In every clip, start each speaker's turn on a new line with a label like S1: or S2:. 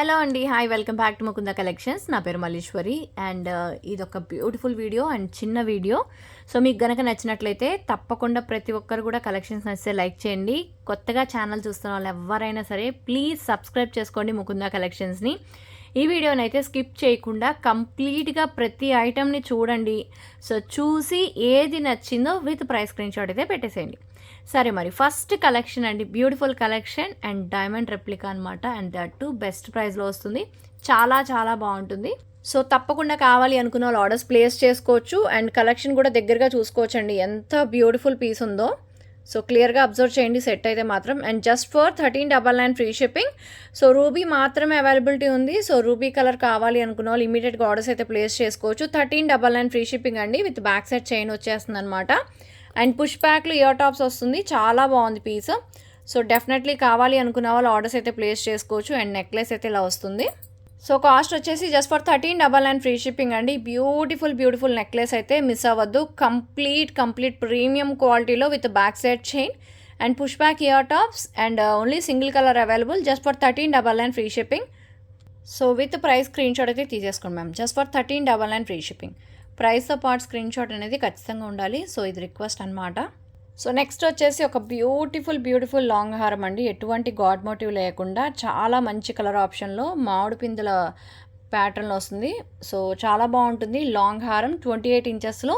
S1: Hello అండి. Hi, welcome back to Mukunda collections. నా పేరు మల్లీశ్వరి అండ్ ఇదొక బ్యూటిఫుల్ వీడియో అండ్ చిన్న వీడియో. సో మీకు గనక నచ్చినట్లయితే తప్పకుండా ప్రతి ఒక్కరు కూడా కలెక్షన్స్ నచ్చితే లైక్ చేయండి. కొత్తగా ఛానల్ చూస్తున్న వాళ్ళు ఎవరైనా సరే ప్లీజ్ సబ్స్క్రైబ్ చేసుకోండి ముకుంద కలెక్షన్స్ని. ఈ వీడియోనైతే స్కిప్ చేయకుండా కంప్లీట్గా ప్రతి ఐటమ్ని చూడండి. సో చూసి ఏది నచ్చిందో విత్ ప్రైస్ స్క్రీన్ షాట్ అయితే పెట్టేసేయండి. సరే, మరి ఫస్ట్ కలెక్షన్ అండి, beautiful collection and diamond replica అనమాట. అండ్ దట్ టు బెస్ట్ ప్రైస్లో వస్తుంది. చాలా చాలా బాగుంటుంది. సో తప్పకుండా కావాలి అనుకున్న వాళ్ళు ఆర్డర్స్ ప్లేస్ చేసుకోవచ్చు. అండ్ కలెక్షన్ కూడా దగ్గరగా చూసుకోవచ్చు అండి, ఎంత బ్యూటిఫుల్ పీస్ ఉందో. సో క్లియర్గా అబ్జర్వ్ చేయండి సెట్ అయితే మాత్రం. And just for 1399 free shipping. So ruby మాత్రమే అవైలబిలిటీ ఉంది. సో రూబీ కలర్ కావాలి అనుకున్న వాళ్ళు ఇమీడియట్గా ఆర్డర్స్ అయితే ప్లేస్ చేసుకోవచ్చు. 1399 ఫ్రీ షిప్పింగ్ అండి, విత్ బ్యాక్ సైడ్ చైన్ వచ్చేస్తుంది అనమాట. అండ్ పుష్ బ్యాక్లో ఇయర్ టాప్స్ వస్తుంది. చాలా బాగుంది పీస్. సో డెఫినెట్లీ కావాలి అనుకున్న వాళ్ళు ఆర్డర్స్ అయితే ప్లేస్ చేసుకోవచ్చు. అండ్ నెక్లెస్ అయితే ఇలా వస్తుంది. సో కాస్ట్ వచ్చేసి జస్ట్ ఫర్ 1399 ఫ్రీ షిప్పింగ్ అండి. బ్యూటిఫుల్ నెక్లెస్ అయితే మిస్ అవ్వద్దు. కంప్లీట్ ప్రీమియం క్వాలిటీలో with back side chain and push back ear tops and only single colour available. Just for 1399 free shipping. So with price screen shot అయితే తీసేసుకోండి ma'am. Just for 1399 free shipping. ప్రైస్తో పాటు screen shot అనేది ఖచ్చితంగా ఉండాలి. So ఇది request అనమాట. So next వచ్చేసి ఒక బ్యూటిఫుల్ లాంగ్ హారం అండి. ఎటువంటి గాడ్ మోటివ్ లేకుండా చాలా మంచి కలర్ ఆప్షన్లో మామిడి పిందెల ప్యాటర్న్లో వస్తుంది. సో చాలా బాగుంటుంది. లాంగ్ హారం 28 ఇంచెస్లో.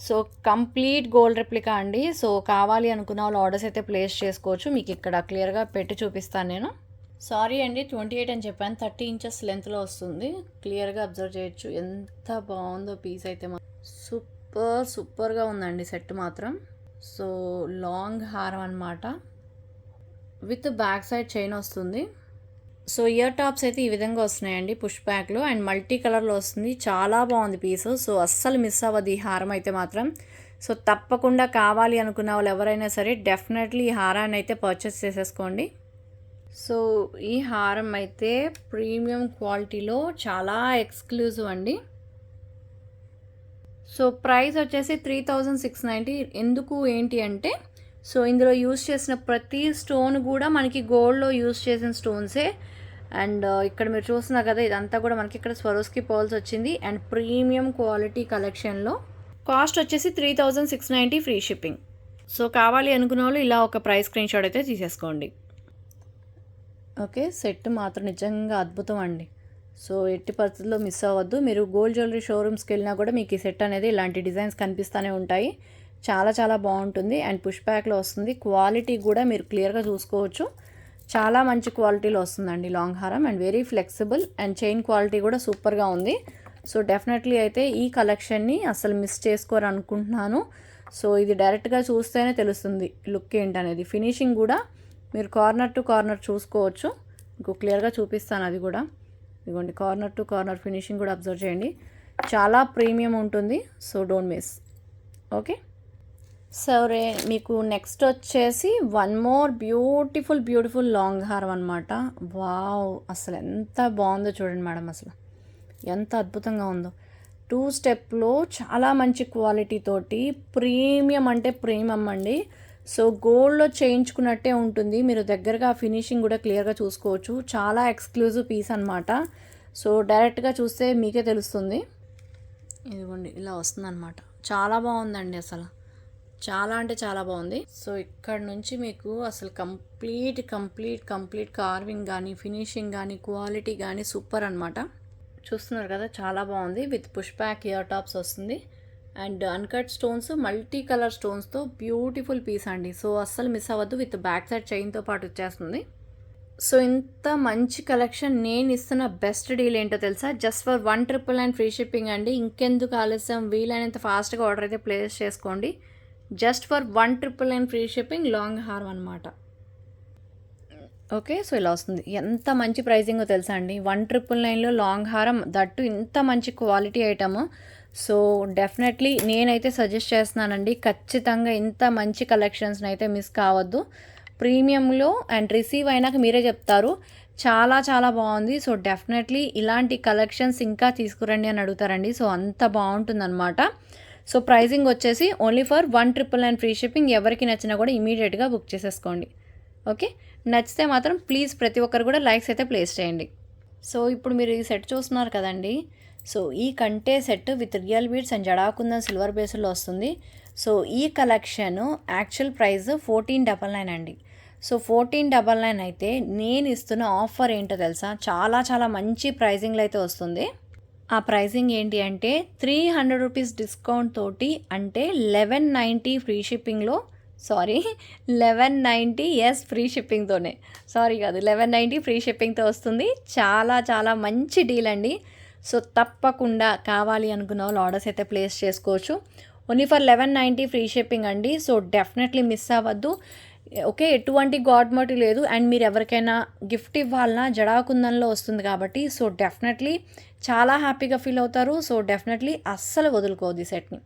S1: సో కంప్లీట్ గోల్డ్ రెప్లికా అండి. సో కావాలి అనుకున్న వాళ్ళు ఆర్డర్స్ అయితే ప్లేస్ చేసుకోవచ్చు. మీకు ఇక్కడ క్లియర్గా పెట్టి చూపిస్తాను నేను. సారీ అండి, 28 అని చెప్పాను, 30 ఇంచెస్ లెంత్లో వస్తుంది. క్లియర్గా అబ్జర్వ్ చేయొచ్చు ఎంత బాగుందో పీస్ అయితే. సూపర్గా ఉందండి సెట్ మాత్రం. సో లాంగ్ హారం అనమాట, విత్ బ్యాక్ సైడ్ చైన్ వస్తుంది. సో ఇయర్ టాప్స్ అయితే ఈ విధంగా వస్తున్నాయండి పుష్ బ్యాక్లో. అండ్ మల్టీ కలర్లో వస్తుంది. చాలా బాగుంది పీసు. సో అస్సలు మిస్ అవ్వదు ఈ హారం అయితే మాత్రం. సో తప్పకుండా కావాలి అనుకున్న వాళ్ళు ఎవరైనా సరే డెఫినెట్లీ ఈ హారాన్ని అయితే పర్చేస్ చేసేసుకోండి. సో ఈ హారం అయితే ప్రీమియం క్వాలిటీలో చాలా ఎక్స్క్లూజివ్ అండి. సో ప్రైస్ వచ్చేసి 3690. ఎందుకు ఏంటి అంటే, సో ఇందులో యూజ్ చేసిన ప్రతి స్టోన్ కూడా మనకి గోల్డ్లో యూజ్ చేసిన స్టోన్సే. అండ్ ఇక్కడ మీరు చూస్తున్నారు కదా, ఇదంతా కూడా మనకి ఇక్కడ స్వరోస్కి పర్ల్స్ వచ్చింది. అండ్ ప్రీమియం క్వాలిటీ కలెక్షన్లో కాస్ట్ వచ్చేసి 3690 ఫ్రీ షిప్పింగ్. సో కావాలి అనుకున్న వాళ్ళు ఇలా ఒక ప్రైస్ స్క్రీన్ షాట్ అయితే తీసేసుకోండి. ఓకే, సెట్ మాత్రం నిజంగా అద్భుతం అండి. సో ఎట్టి పరిస్థితుల్లో మిస్ అవ్వద్దు. మీరు గోల్డ్ జ్యువెలరీ షోరూమ్స్కి వెళ్ళినా కూడా మీకు ఈ సెట్ అనేది ఇలాంటి డిజైన్స్ కనిపిస్తూనే ఉంటాయి. చాలా బాగుంటుంది. అండ్ పుష్ బ్యాక్లో వస్తుంది. క్వాలిటీ కూడా మీరు క్లియర్గా చూసుకోవచ్చు. చాలా మంచి క్వాలిటీలో వస్తుందండి లాంగ్ హారం. And very flexible. And chain quality కూడా సూపర్గా ఉంది. సో డెఫినెట్లీ అయితే ఈ కలెక్షన్ని అసలు మిస్ చేసుకోరు అనుకుంటున్నాను. సో ఇది డైరెక్ట్గా చూస్తేనే తెలుస్తుంది లుక్ ఏంటనేది. ఫినిషింగ్ కూడా మీరు కార్నర్ టు కార్నర్ చూసుకోవచ్చు. మీకు క్లియర్గా చూపిస్తాను అది కూడా. ఇదిగోండి, కార్నర్ టు కార్నర్ ఫినిషింగ్ కూడా అబ్జర్వ్ చేయండి. చాలా ప్రీమియం ఉంటుంది. So don't miss. ఓకే, సరే మీకు నెక్స్ట్ వచ్చేసి వన్ మోర్ బ్యూటిఫుల్ లాంగ్ హారం అనమాట. వావ్, అసలు ఎంత బాగుందో చూడండి మేడం. అసలు ఎంత అద్భుతంగా ఉందో. 2 స్టెప్లో చాలా మంచి క్వాలిటీ తోటి ప్రీమియం అంటే ప్రీమియం అండి. సో గోల్డ్లో చేయించుకున్నట్టే ఉంటుంది. మీరు దగ్గరగా ఫినిషింగ్ కూడా క్లియర్గా చూసుకోవచ్చు. చాలా ఎక్స్క్లూజివ్ పీస్ అనమాట. సో డైరెక్ట్గా చూస్తే మీకే తెలుస్తుంది. ఇదిగోండి, ఇలా వస్తుందన్నమాట. చాలా బాగుందండి అసలు. చాలా అంటే చాలా బాగుంది. సో ఇక్కడ నుంచి మీకు అసలు కంప్లీట్ కార్వింగ్ కానీ ఫినిషింగ్ కానీ క్వాలిటీ కానీ సూపర్ అనమాట. చూస్తున్నారు కదా, చాలా బాగుంది. With push back ear tops వస్తుంది. And uncut stones, multi colour స్టోన్స్తో బ్యూటిఫుల్ పీస్ అండి. సో అస్సలు మిస్ అవ్వద్దు. విత్ బ్యాక్ సైడ్ చైన్తో పాటు వచ్చేస్తుంది. సో ఇంత మంచి కలెక్షన్ నేను ఇస్తున్న బెస్ట్ డీల్ ఏంటో తెలుసా? జస్ట్ ఫర్ 1999 ఫ్రీ షిప్పింగ్ అండి. ఇంకెందుకు ఆలస్యం, వీలైనంత ఫాస్ట్గా ఆర్డర్ అయితే ప్లేస్ చేసుకోండి. Just for 1999 free shipping long హారం అనమాట. ఓకే, సో ఇలా వస్తుంది. ఎంత మంచి ప్రైజింగో తెలుసా అండి. 1999లో లాంగ్ హారం, దట్టు ఇంత మంచి క్వాలిటీ ఐటమ్. సో డెఫినెట్లీ నేనైతే సజెస్ట్ చేస్తున్నానండి. ఖచ్చితంగా ఇంత మంచి కలెక్షన్స్ని అయితే మిస్ కావద్దు. ప్రీమియంలో అండ్ రిసీవ్ అయినాక మీరే చెప్తారు చాలా బాగుంది. సో డెఫినెట్లీ ఇలాంటి కలెక్షన్స్ ఇంకా తీసుకురండి అని అడుగుతారండి. సో అంత బాగుంటుందన్నమాట. సో ప్రైజింగ్ వచ్చేసి ఓన్లీ ఫర్ 1999 ఫ్రీ షిప్పింగ్. ఎవరికి నచ్చినా కూడా ఇమీడియట్గా బుక్ చేసేసుకోండి. ఓకే, నచ్చితే మాత్రం ప్లీజ్ ప్రతి ఒక్కరు కూడా లైక్స్ అయితే ప్లేస్ చేయండి. సో ఇప్పుడు మీరు ఈ సెట్ చూస్తున్నారు కదండి. సో ఈ కంటే set with real beads and జడాకుందన్ సిల్వర్ బేస్లో వస్తుంది. సో ఈ కలెక్షన్ యాక్చువల్ ప్రైస్ 1499 అండి. సో 1499 అయితే నేను ఇస్తున్న ఆఫర్ ఏంటో తెలుసా, చాలా చాలా మంచి ప్రైజింగ్లో అయితే వస్తుంది. ఆ ప్రైజింగ్ ఏంటి అంటే 300 రూపీస్ డిస్కౌంట్ తోటి, అంటే 1190 ఫ్రీ షిప్పింగ్లో, సారీ 1190 ఫ్రీ షిప్పింగ్తోనే, సారీ కాదు 1190 ఫ్రీ షిప్పింగ్తో వస్తుంది. చాలా చాలా మంచి డీల్ అండి. సో తప్పకుండా కావాలి అనుకున్న వాళ్ళు ఆర్డర్స్ అయితే ప్లేస్ చేసుకోవచ్చు. ఓన్లీ ఫర్ 1190 ఫ్రీ షిప్పింగ్ అండి. సో డెఫినెట్లీ మిస్ అవ్వద్దు. ఓకే, ఎటువంటి గాడ్ మోటి లేదు. అండ్ మీరు ఎవరికైనా గిఫ్ట్ ఇవ్వాలన్నా జడాకుందన్లో వస్తుంది కాబట్టి సో డెఫినెట్లీ చాలా హ్యాపీగా ఫీల్ అవుతారు. సో డెఫినెట్లీ అస్సలు వదులుకోవద్దు ఈ సెట్ని.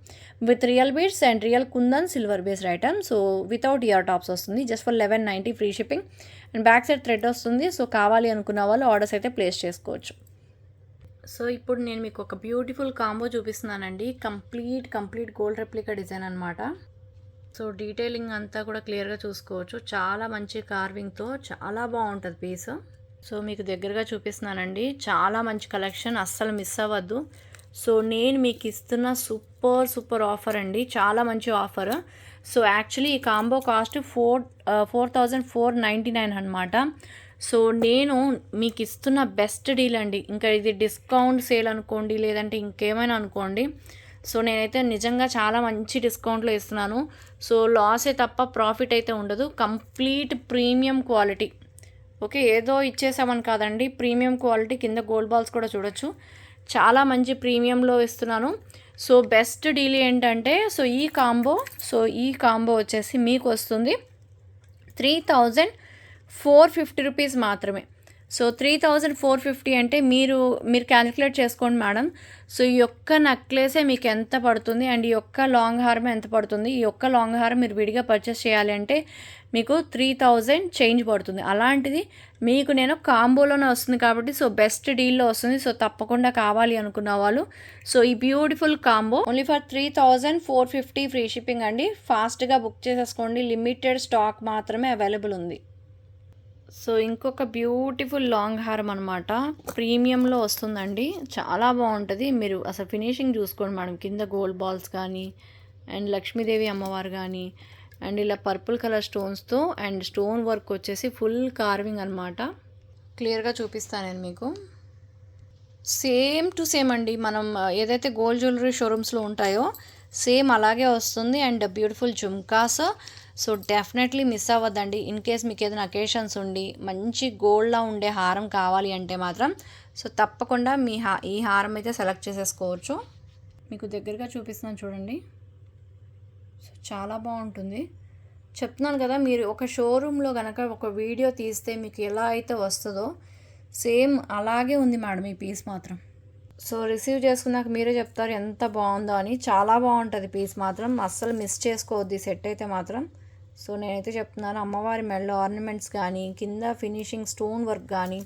S1: With real beads and real kundan silver based item. So without ear tops వస్తుంది, just for 1190 free shipping. And back side thread వస్తుంది. సో కావాలి అనుకున్న వాళ్ళు ఆర్డర్స్ అయితే ప్లేస్ చేసుకోవచ్చు. సో ఇప్పుడు నేను మీకు ఒక బ్యూటిఫుల్ కాంబో చూపిస్తున్నానండి. కంప్లీట్ గోల్డ్ రెప్లికా డిజైన్ అనమాట. సో డీటెయిలింగ్ అంతా కూడా క్లియర్గా చూసుకోవచ్చు. చాలా మంచి కార్వింగ్తో చాలా బాగుంటుంది పీస్. సో మీకు దగ్గరగా చూపిస్తున్నానండి. చాలా మంచి కలెక్షన్, అస్సలు మిస్ అవ్వద్దు. సో నేను మీకు ఇస్తున్న సూపర్ ఆఫర్ అండి, చాలా మంచి ఆఫర్. సో యాక్చువల్లీ ఈ కాంబో కాస్ట్ 4499 అనమాట. సో నేను మీకు ఇస్తున్న బెస్ట్ డీల్ అండి. ఇంకా ఇది డిస్కౌంట్ సేల్ అనుకోండి, లేదంటే ఇంకేమైనా అనుకోండి. సో నేనైతే నిజంగా చాలా మంచి డిస్కౌంట్లో ఇస్తున్నాను. సో లాసే తప్ప ప్రాఫిట్ అయితే ఉండదు. Complete premium quality. ఓకే, ఏదో ఇచ్చేసామని కాదండి, ప్రీమియం క్వాలిటీ. కింద గోల్డ్ బాల్స్ కూడా చూడొచ్చు, చాలా మంచి ప్రీమియంలో ఇస్తున్నాను. సో బెస్ట్ డీల్ ఏంటంటే ఈ కాంబో వచ్చేసి మీకు వస్తుంది 3450 రూపీస్ మాత్రమే. సో 3450 అంటే మీరు క్యాలిక్యులేట్ చేసుకోండి మేడం. సో ఈ యొక్క నెక్లెసే మీకు ఎంత పడుతుంది అండ్ ఈ యొక్క లాంగ్ హారం ఎంత పడుతుంది. ఈ యొక్క లాంగ్ హారం మీరు విడిగా పర్చేస్ చేయాలి అంటే మీకు 3000 చేంజ్ పడుతుంది. అలాంటిది మీకు నేను కాంబోలోనే వస్తుంది కాబట్టి సో బెస్ట్ డీల్లో వస్తుంది. సో తప్పకుండా కావాలి అనుకున్న వాళ్ళు సో ఈ beautiful combo only for 3450 free shipping అండి. ఫాస్ట్గా బుక్ చేసేసుకోండి, లిమిటెడ్ స్టాక్ మాత్రమే అవైలబుల్ ఉంది. సో ఇంకొక బ్యూటిఫుల్ లాంగ్ హారం అనమాట, ప్రీమియంలో వస్తుందండి, చాలా బాగుంటుంది. మీరు అసలు ఫినిషింగ్ చూసుకోండి మేడం. కింద గోల్డ్ బాల్స్ కానీ అండ్ లక్ష్మీదేవి అమ్మవారు కానీ అండ్ ఇలా పర్పుల్ కలర్ స్టోన్స్తో అండ్ స్టోన్ వర్క్ వచ్చేసి ఫుల్ కార్వింగ్ అనమాట. క్లియర్గా చూపిస్తాను నేను మీకు. సేమ్ టు సేమ్ అండి, మనం ఏదైతే గోల్డ్ జ్యువెలరీ షోరూమ్స్లో ఉంటాయో సేమ్ అలాగే వస్తుంది. And beautiful jhumkas. So definitely miss అవ్వద్దండి. ఇన్ కేస్ మీకు ఏదైనా అకేషన్స్ ఉండి మంచి గోల్డ్లా ఉండే హారం కావాలి అంటే మాత్రం సో తప్పకుండా ఈ హారం అయితే సెలెక్ట్ చేసేసుకోవచ్చు. మీకు దగ్గరగా చూపిస్తున్నాను చూడండి. సో చాలా బాగుంటుంది. చెప్తున్నాను కదా, మీరు ఒక షోరూంలో కనుక ఒక వీడియో తీస్తే మీకు ఎలా అయితే వస్తుందో సేమ్ అలాగే ఉంది మేడం ఈ పీస్ మాత్రం. సో రిసీవ్ చేసుకున్నాక మీరే చెప్తారు ఎంత బాగుందో అని. చాలా బాగుంటుంది పీస్ మాత్రం, అస్సలు మిస్ చేసుకోవద్దు ఈ సెట్ అయితే మాత్రం. సో నేనైతే చెప్తున్నాను, అమ్మవారి మెడలో ఆర్నమెంట్స్ కానీ కింద ఫినిషింగ్ స్టోన్ వర్క్ కానీ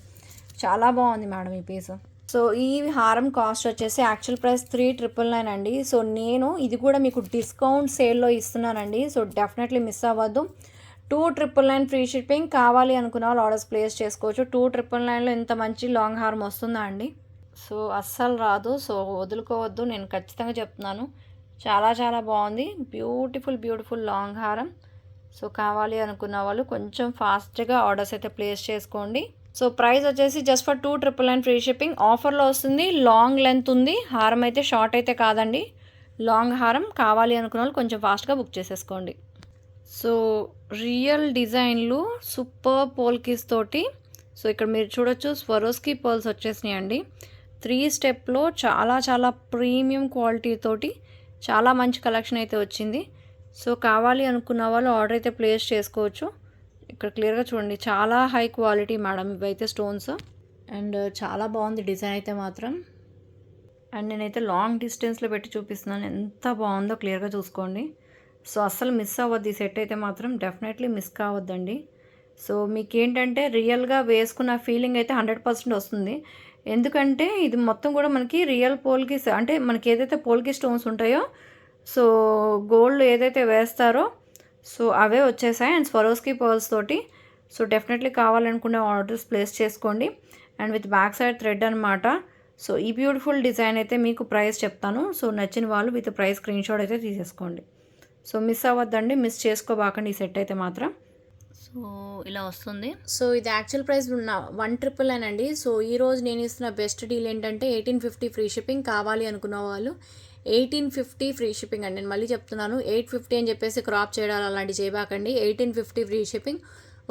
S1: చాలా బాగుంది మేడం ఈ పీస్. సో ఈ హారం కాస్ట్ వచ్చేసి యాక్చువల్ ప్రైస్ 3999 అండి. సో నేను ఇది కూడా మీకు డిస్కౌంట్ సేల్లో ఇస్తున్నానండి. సో డెఫినెట్లీ మిస్ అవ్వద్దు. 2999 ఫ్రీ షిప్పింగ్. కావాలి అనుకున్న వాళ్ళు ఆర్డర్స్ ప్లేస్ చేసుకోవచ్చు. 2999లో ఇంత మంచి లాంగ్ హారం వస్తుందా అండి? సో అస్సలు రాదు. సో వదులుకోవద్దు, నేను ఖచ్చితంగా చెప్తున్నాను. చాలా చాలా బాగుంది. బ్యూటిఫుల్ లాంగ్ హారం. సో కావాలి అనుకున్న వాళ్ళు కొంచెం ఫాస్ట్గా ఆర్డర్స్ అయితే ప్లేస్ చేసుకోండి. సో ప్రైస్ వచ్చేసి జస్ట్ ఫర్ 2999 ఫ్రీ షిప్పింగ్. ఆఫర్లో వస్తుంది. లాంగ్ లెంత్ ఉంది హారం, అయితే షార్ట్ అయితే కాదండి, లాంగ్ హారం. కావాలి అనుకున్న వాళ్ళు కొంచెం ఫాస్ట్గా బుక్ చేసేసుకోండి. సో రియల్ డిజైన్లు సూపర్ పోల్కీస్ తోటి. సో ఇక్కడ మీరు చూడొచ్చు స్వరోస్కీ పర్ల్స్ వచ్చేసినాయండి. 3 స్టెప్లో చాలా చాలా ప్రీమియం క్వాలిటీ తోటి చాలా మంచి కలెక్షన్ అయితే వచ్చింది. సో కావాలి అనుకున్న వాళ్ళు ఆర్డర్ అయితే ప్లేస్ చేసుకోవచ్చు. ఇక్కడ క్లియర్గా చూడండి, చాలా హై క్వాలిటీ మేడం ఇవైతే స్టోన్స్. అండ్ చాలా బాగుంది డిజైన్ అయితే మాత్రం. అండ్ నేనైతే లాంగ్ డిస్టెన్స్లో పెట్టి చూపిస్తున్నాను, ఎంత బాగుందో క్లియర్గా చూసుకోండి. సో అస్సలు మిస్ అవ్వద్దు ఈ సెట్ అయితే మాత్రం, డెఫినెట్లీ మిస్ కావద్దండి. సో మీకేంటంటే రియల్గా వేసుకున్న ఫీలింగ్ అయితే 100% వస్తుంది. ఎందుకంటే ఇది మొత్తం కూడా మనకి రియల్ పోల్కీస్, అంటే మనకి ఏదైతే పోల్కీ స్టోన్స్ ఉంటాయో సో గోల్డ్ ఏదైతే వేస్తారో సో అవే వచ్చేసాయి. అండ్ స్వరోస్కీ పర్ల్స్ తోటి. సో డెఫినెట్లీ కావాలనుకునే ఆర్డర్స్ ప్లేస్ చేసుకోండి. And with back side thread అనమాట. సో ఈ బ్యూటిఫుల్ డిజైన్ అయితే మీకు ప్రైస్ చెప్తాను. సో నచ్చిన వాళ్ళు విత్ ప్రైస్ స్క్రీన్ షాట్ అయితే తీసేసుకోండి. సో మిస్ అవ్వద్దండి, మిస్ చేసుకోబాకండి ఈ సెట్ అయితే మాత్రం. సో ఇలా వస్తుంది. సో ఇది యాక్చువల్ ప్రైస్ 1,999 అండి. సో ఈరోజు నేను ఇస్తున్న బెస్ట్ డీల్ ఏంటంటే 1850 ఫ్రీ షిప్పింగ్. కావాలి అనుకున్న వాళ్ళు 1850 ఫ్రీ షిప్పింగ్ అండి. నేను మళ్ళీ చెప్తున్నాను, 850 అని చెప్పేసి క్రాప్ చేయడాలు అలాంటివి చేయబాకండి. 1850 ఫ్రీ షిప్పింగ్.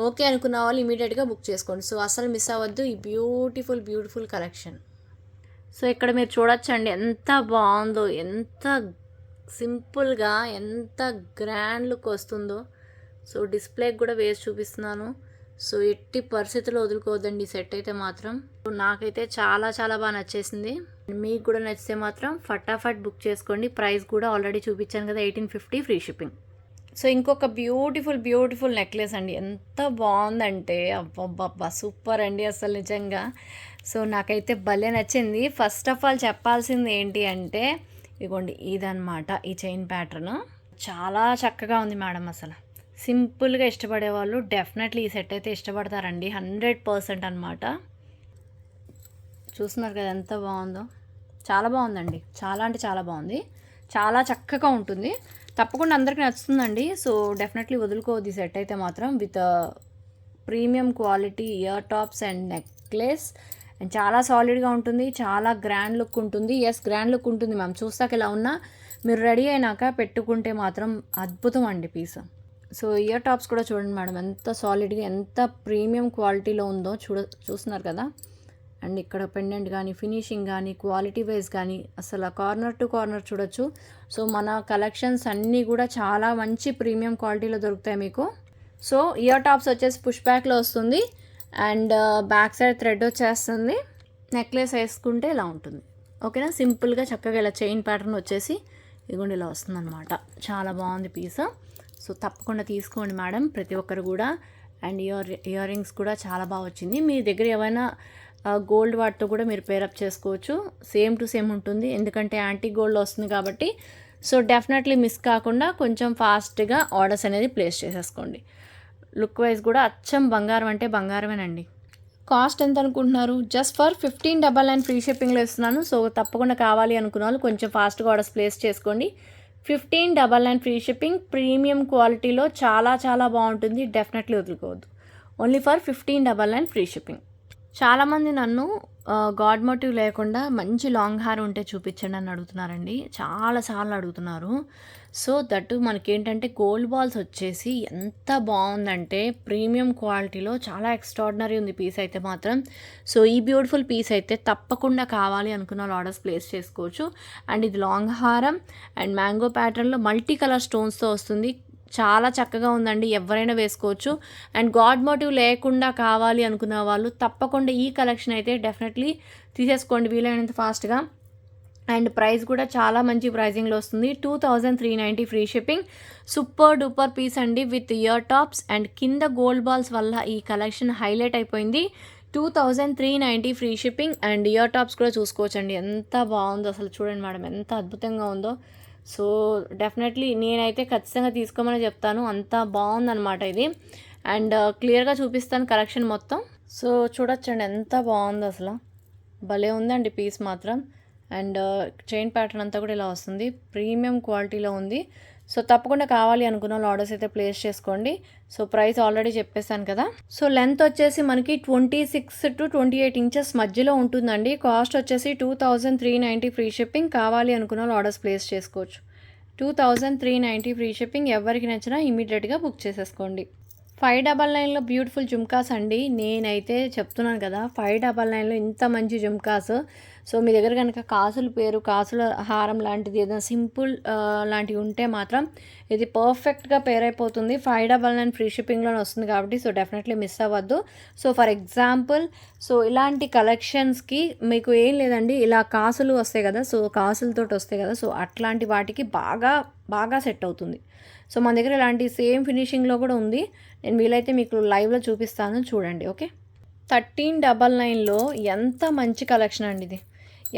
S1: ఓకే అనుకున్న వాళ్ళు ఇమీడియట్గా బుక్ చేసుకోండి. సో అసలు మిస్ అవ్వద్దు ఈ బ్యూటిఫుల్ కలెక్షన్. సో ఇక్కడ మీరు చూడొచ్చండి ఎంత బాగుందో, ఎంత సింపుల్గా ఎంత గ్రాండ్ లుక్ వస్తుందో. సో డిస్ప్లేకి కూడా వేసి చూపిస్తున్నాను. సో ఎట్టి పరిస్థితుల్లో వదులుకోవద్దండి ఈ సెట్ అయితే మాత్రం. నాకైతే చాలా బాగా నచ్చేసింది. మీకు కూడా నచ్చితే మాత్రం ఫటాఫట్ బుక్ చేసుకోండి. ప్రైస్ కూడా ఆల్రెడీ చూపించాను కదా, 1850 ఫ్రీ షిప్పింగ్. సో ఇంకొక బ్యూటిఫుల్ నెక్లెస్ అండి. ఎంత బాగుందంటే అబ్బబ్బబ్బా సూపర్ అండి అసలు నిజంగా. సో నాకైతే భలే నచ్చింది. ఫస్ట్ ఆఫ్ ఆల్ చెప్పాల్సింది ఏంటి అంటే ఇదిగోండి, ఇదన్నమాట ఈ చైన్ ప్యాటర్న్. చాలా చక్కగా ఉంది మేడం. అసలు సింపుల్గా ఇష్టపడే వాళ్ళు డెఫినెట్లీ ఈ సెట్ అయితే ఇష్టపడతారండి, 100% అనమాట. చూస్తున్నారు కదా ఎంత బాగుందో. చాలా బాగుందండి, చాలా అంటే చాలా బాగుంది. చాలా చక్కగా ఉంటుంది. తప్పకుండా అందరికీ నచ్చుతుందండి. సో డెఫినెట్లీ వదులుకోవద్దు ఈ సెట్ అయితే మాత్రం. With premium quality year tops and necklace. And చాలా సాలిడ్గా ఉంటుంది, చాలా గ్రాండ్ లుక్ ఉంటుంది. ఎస్ గ్రాండ్ లుక్ ఉంటుంది మ్యామ్. చూస్తాక ఇలా ఉన్నా మీరు రెడీ అయినాక పెట్టుకుంటే మాత్రం అద్భుతం అండి పీస్. సో ఇయర్ టాప్స్ కూడా చూడండి మేడం ఎంత సాలిడ్గా ఎంత ప్రీమియం క్వాలిటీలో ఉందో చూస్తున్నారు కదా. అండ్ ఇక్కడ పెండెంట్ కానీ ఫినిషింగ్ కానీ క్వాలిటీ వైజ్ కానీ అసలు కార్నర్ టు కార్నర్ చూడొచ్చు. సో మన కలెక్షన్స్ అన్నీ కూడా చాలా మంచి ప్రీమియం క్వాలిటీలో దొరుకుతాయి మీకు. సో ఇయర్ టాప్స్ వచ్చేసి పుష్ బ్యాక్లో వస్తుంది. అండ్ బ్యాక్ సైడ్ థ్రెడ్ వచ్చేస్తుంది. నెక్లెస్ వేసుకుంటే ఇలా ఉంటుంది. ఓకేనా, సింపుల్గా చక్కగా ఇలా చైన్ ప్యాటర్న్ వచ్చేసి ఇదిగోండి ఇలా వస్తుంది అనమాట. చాలా బాగుంది పీస్. సో తప్పకుండా తీసుకోండి మేడం ప్రతి ఒక్కరు కూడా. అండ్ ఇయర్ రింగ్స్ కూడా చాలా బాగా వచ్చింది. మీ దగ్గర ఏమైనా గోల్డ్ వాటితో కూడా మీరు పేరప్ చేసుకోవచ్చు. సేమ్ టు సేమ్ ఉంటుంది, ఎందుకంటే యాంటీ గోల్డ్ వస్తుంది కాబట్టి. సో డెఫినెట్లీ మిస్ కాకుండా కొంచెం ఫాస్ట్గా ఆర్డర్స్ అనేది ప్లేస్ చేసేసుకోండి. లుక్ వైజ్ కూడా అచ్చం బంగారం అంటే బంగారమేనండి. కాస్ట్ ఎంత అనుకుంటున్నారు? జస్ట్ ఫర్ 1599 ఫ్రీ షిప్పింగ్లో ఇస్తున్నాను. సో తప్పకుండా కావాలి అనుకున్న వాళ్ళు కొంచెం ఫాస్ట్గా ఆర్డర్స్ ప్లేస్ చేసుకోండి. 1599 ఫ్రీ షిప్పింగ్, ప్రీమియం క్వాలిటీలో చాలా బాగుంటుంది. డెఫినెట్లీ వదులుకోవద్దు. Only for 1599 free shipping. చాలామంది నన్ను గాడ్ మోటివ్ లేకుండా మంచి లాంగ్ హెయిర్ ఉంటే చూపించండి అని అడుగుతున్నారండి. చాలాసార్లు అడుగుతున్నారు. సో దట్టు మనకేంటంటే గోల్డ్ బాల్స్ వచ్చేసి ఎంత బాగుందంటే ప్రీమియం క్వాలిటీలో చాలా ఎక్స్ట్రాడినరీ ఉంది పీస్ అయితే మాత్రం. సో ఈ బ్యూటిఫుల్ పీస్ అయితే తప్పకుండా కావాలి అనుకున్న వాళ్ళు ఆర్డర్స్ ప్లేస్ చేసుకోవచ్చు. అండ్ ఇది లాంగ్ హారం అండ్ మ్యాంగో ప్యాటర్న్లో మల్టీ కలర్ స్టోన్స్తో వస్తుంది. చాలా చక్కగా ఉందండి, ఎవరైనా వేసుకోవచ్చు. అండ్ గాడ్ మోటివ్ లేకుండా కావాలి అనుకున్న వాళ్ళు తప్పకుండా ఈ కలెక్షన్ అయితే డెఫినెట్లీ తీసేసుకోండి వీలైనంత ఫాస్ట్గా. అండ్ ప్రైస్ కూడా చాలా మంచి ప్రైజింగ్లో వస్తుంది. 2390 free shipping. Super duper piece అండి విత్ ఇయర్ టాప్స్ అండ్ కింద గోల్డ్ బాల్స్ వల్ల ఈ కలెక్షన్ హైలైట్ అయిపోయింది. 2390 free shipping. And ear tops కూడా చూసుకోవచ్చండి, ఎంత బాగుందో అసలు. చూడండి మేడం ఎంత అద్భుతంగా ఉందో. సో డెఫినెట్లీ నేనైతే ఖచ్చితంగా తీసుకోమని చెప్తాను, అంత బాగుందన్నమాట ఇది. అండ్ క్లియర్గా చూపిస్తాను కలెక్షన్ మొత్తం. సో చూడొచ్చండి ఎంత బాగుందో అసలు, భలే ఉందండి పీస్ మాత్రం. అండ్ చైన్ ప్యాటర్న్ అంతా కూడా ఇలా వస్తుంది, ప్రీమియం క్వాలిటీలో ఉంది. సో తప్పకుండా కావాలి అనుకున్న వాళ్ళు ఆర్డర్స్ అయితే ప్లేస్ చేసుకోండి. సో ప్రైస్ ఆల్రెడీ చెప్పేశాను కదా. సో లెంత్ వచ్చేసి మనకి 26 to 28 ఇంచెస్ మధ్యలో ఉంటుందండి. కాస్ట్ వచ్చేసి 2390 ఫ్రీ షిప్పింగ్. కావాలి అనుకున్న వాళ్ళు ఆర్డర్స్ ప్లేస్ చేసుకోవచ్చు. 2390 ఫ్రీ షిప్పింగ్. ఎవరికి నచ్చినా ఇమీడియట్గా బుక్ చేసేసుకోండి. 599లో బ్యూటిఫుల్ జుమ్కాస్ అండి. నేనైతే చెప్తున్నాను కదా 599లో ఇంత మంచి జుమ్కాస్. సో మీ దగ్గర కనుక కాసుల హారం లాంటిది ఏదైనా సింపుల్ లాంటివి ఉంటే మాత్రం ఇది పర్ఫెక్ట్గా పేర్ అయిపోతుంది. 599 ఫ్రీ షిప్పింగ్లోనే వస్తుంది కాబట్టి సో డెఫినెట్లీ మిస్ అవ్వద్దు. సో ఫర్ ఎగ్జాంపుల్ సో ఇలాంటి కలెక్షన్స్కి మీకు ఏం లేదండి, ఇలా కాసులు వస్తాయి కదా, సో కాసులతోటి వస్తాయి కదా, సో అట్లాంటి వాటికి బాగా సెట్ అవుతుంది. సో మన దగ్గర ఇలాంటి సేమ్ ఫినిషింగ్లో కూడా ఉంది. నేను వీలైతే మీకు లైవ్లో చూపిస్తాను చూడండి. ఓకే, 1399లో ఎంత మంచి కలెక్షన్ అండి ఇది,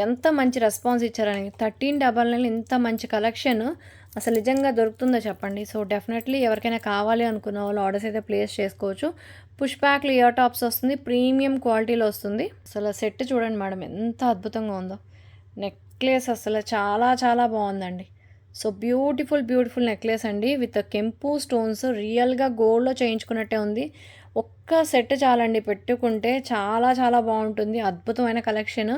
S1: ఎంత మంచి రెస్పాన్స్ ఇచ్చారని. 1399లో ఇంత మంచి కలెక్షన్ అసలు నిజంగా దొరుకుతుందో చెప్పండి. సో డెఫినెట్లీ ఎవరికైనా కావాలి అనుకున్న వాళ్ళు ఆర్డర్స్ అయితే ప్లేస్ చేసుకోవచ్చు. పుష్ బ్యాక్లో ఇయర్ టాప్స్ వస్తుంది, ప్రీమియం క్వాలిటీలో వస్తుంది. అసలు సెట్ చూడండి మేడం ఎంత అద్భుతంగా ఉందో. నెక్లెస్ అసలు చాలా చాలా బాగుందండి. సో బ్యూటిఫుల్ నెక్లెస్ అండి విత్ కెంపు స్టోన్స్, రియల్గా గోల్డ్లో చేయించుకున్నట్టే ఉంది. ఒక్క సెట్ చాలండి పెట్టుకుంటే, చాలా చాలా బాగుంటుంది. అద్భుతమైన కలెక్షన్.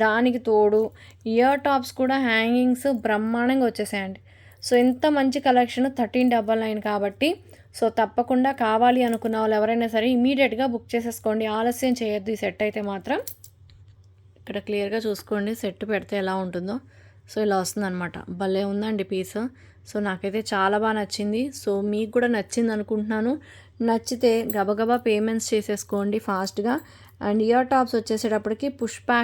S1: దానికి తోడు ఇయర్ టాప్స్ కూడా హ్యాంగింగ్స్ బ్రహ్మాండంగా వచ్చేసాయండి. సో ఇంత మంచి కలెక్షన్ 1399 కాబట్టి సో తప్పకుండా కావాలి అనుకున్న వాళ్ళు ఎవరైనా సరే ఇమీడియట్గా బుక్ చేసేసుకోండి, ఆలస్యం చేయొద్దు. ఈ సెట్ అయితే మాత్రం ఇక్కడ క్లియర్గా చూసుకోండి సెట్ పెడితే ఎలా ఉంటుందో. సో ఇలా వస్తుందన్నమాట. భలే ఉందండి పీస్. సో నాకైతే చాలా బాగా నచ్చింది. సో మీకు కూడా నచ్చింది అనుకుంటున్నాను. నచ్చితే గబగబా పేమెంట్స్ చేసేసుకోండి ఫాస్ట్గా. అండ్ ఇయర్ టాప్స్ వచ్చేసేటప్పటికి పుష్ బ్యాక్